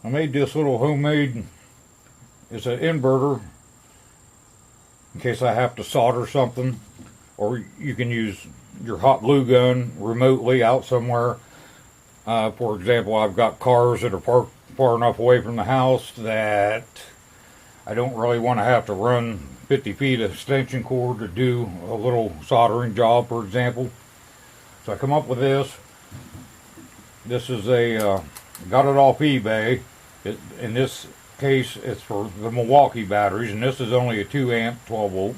I made this little homemade, it's an inverter in case I have to solder something, or you can use your hot glue gun remotely out somewhere. For example, I've got cars that are parked far enough away from the house that I don't really want to have to run 50 feet of extension cord to do a little soldering job, for example. So I come up with this. This is got it off eBay. In this case, it's for the Milwaukee batteries, and this is only a 2 amp, 12 volt.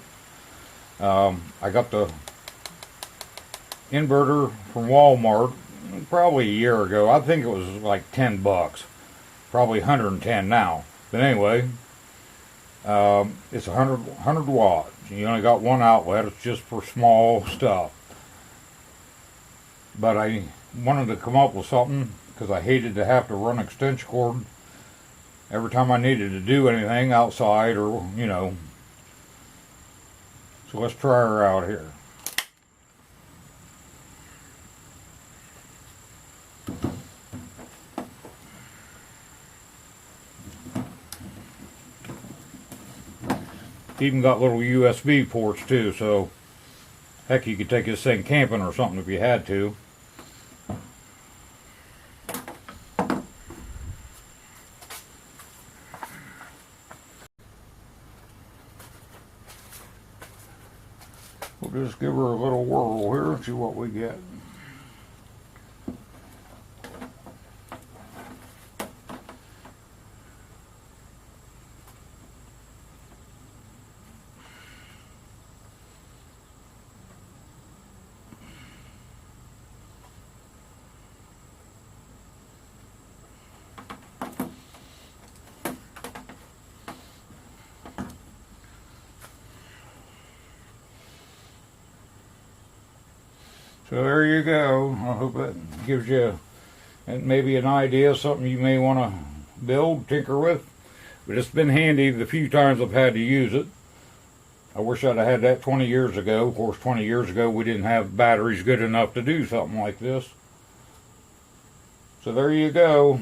I got the inverter from Walmart probably a year ago. I think it was like 10 bucks, probably 110 now. But anyway, it's 100 watts. You only got one outlet. It's just for small stuff. But I wanted to come up with something because I hated to have to run extension cord every time I needed to do anything outside, or So let's try her out here. Even got little USB ports too, so heck, you could take this thing camping or something if you had to. We'll just give her a little whirl here and see what we get. So there you go. I hope that gives you maybe an idea of something you may want to build, tinker with. But it's been handy the few times I've had to use it. I wish I'd have had that 20 years ago. Of course, 20 years ago we didn't have batteries good enough to do something like this. So there you go.